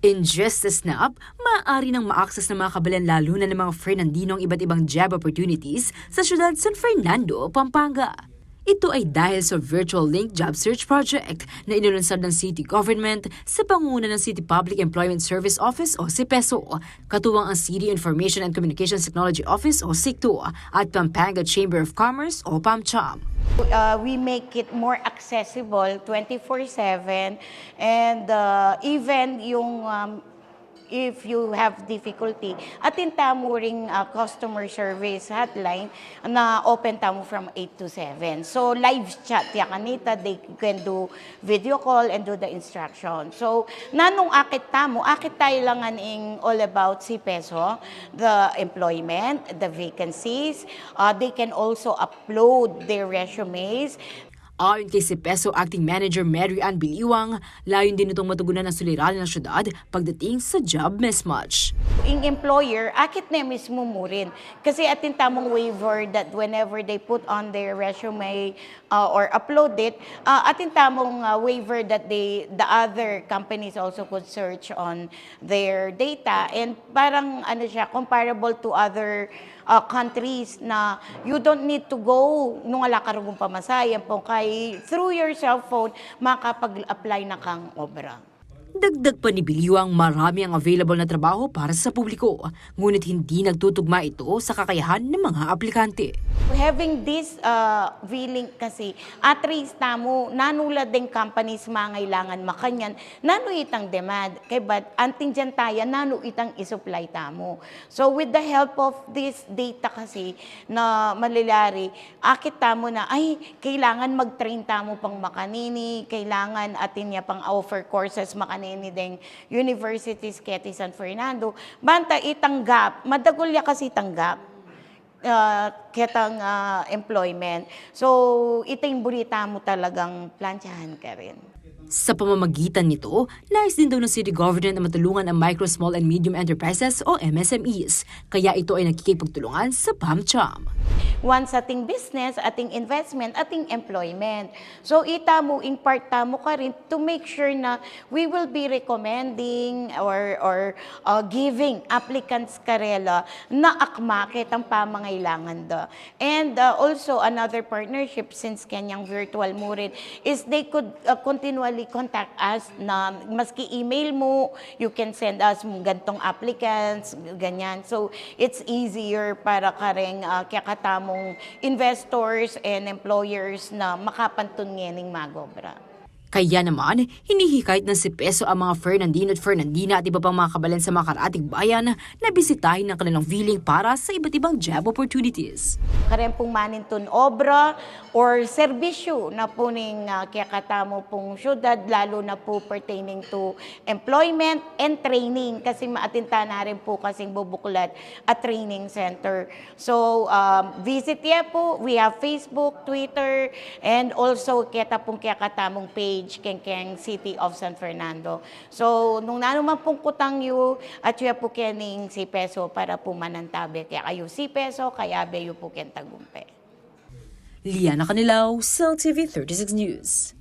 In just a snap, maaari nang ma-access ng mga kabalan lalo na ng mga Fernandino ang iba't ibang job opportunities sa siyudad San Fernando, Pampanga. Ito ay dahil sa Virtual Link Job Search Project na inilunsad ng City Government sa pangunguna ng City Public Employment Service Office o CPESO, katuwang ang City Information and Communications Technology Office o CICTO at Pampanga Chamber of Commerce o PAMCHAM. We make it more accessible 24/7 and even yung if you have difficulty, atin tamo ring customer service hotline na open tamo from 8 to 7. So live chat ya kanita, they can do video call and do the instruction. So nanong akit tayo lang ing all about si Peso, the employment, the vacancies. They can also upload their resumes. Ayon kay CPESO Acting Manager Mary Ann Biliwang, layon din itong matugunan ng suliranin ng syudad pagdating sa job mismatch. Yung employer, akit na mismo mo rin. Kasi atin tamang waiver that whenever they put on their resume or upload it, atin tamang waiver that the other companies also could search on their data. And parang ano siya, comparable to other countries na you don't need to go nung ala karugong pamasayan po kay through your cell phone makapag-apply na kang obra. Dagdag pa ni Biliwang, marami ang available na trabaho para sa publiko, ngunit hindi nagtutugma ito sa kakayahan ng mga aplikante. Having this V-Link kasi, at least tamo, nanula din companies mangailangan makanyan, nano itang demand, kay but anting dyan tayo, nano itang isupply tamo. So with the help of this data kasi na malilari, akit tamo na, ay, kailangan mag-train tamo pang makanini, kailangan atin niya pang offer courses makanini ding universities keti San Fernando, banta itanggap, madagulya kasi tanggap. Ketang employment. So, itong burita mo talagang plansyahan ka rin. Sa pamamagitan nito, nais din daw ng City Government na matulungan ang Micro, Small and Medium Enterprises o MSMEs. Kaya ito ay nakikipagtulungan sa PAMCHAM. Once ating business, ating investment, ating employment. So, ita mo, in part tamo ka rin to make sure na we will be recommending or giving applicants karela na akmakit ang pamangailangan da. And also, another partnership since kanyang virtual mo rin is they could continually contact us na maski email mo, you can send us gantong applicants, ganyan. So, it's easier para ka rin katamong investors and employers na makapantun nganing magobra. Kaya naman, hinihikayat ng CPESO ang mga Fernandino at Fernandina at iba pang mga kabalan sa mga karatig bayan na bisitahin ng kanilang V-Link para sa iba't ibang job opportunities. Karen pong manintun obra or serbisyo na po ning kayakatamo pong syudad, lalo na po pertaining to employment and training kasi maatinta na rin po kasing bubuklat at training center. So, visit ya po. We have Facebook, Twitter, and also kita pong kayakatamong page Kengkeng City of San Fernando. So, nung nanuman pong kutang yu, at yu po kening si Peso para po manantabi. Kaya kayo si Peso, kaya beyo po ken tagumpe. Liana Canilaw, Cell TV 36 News.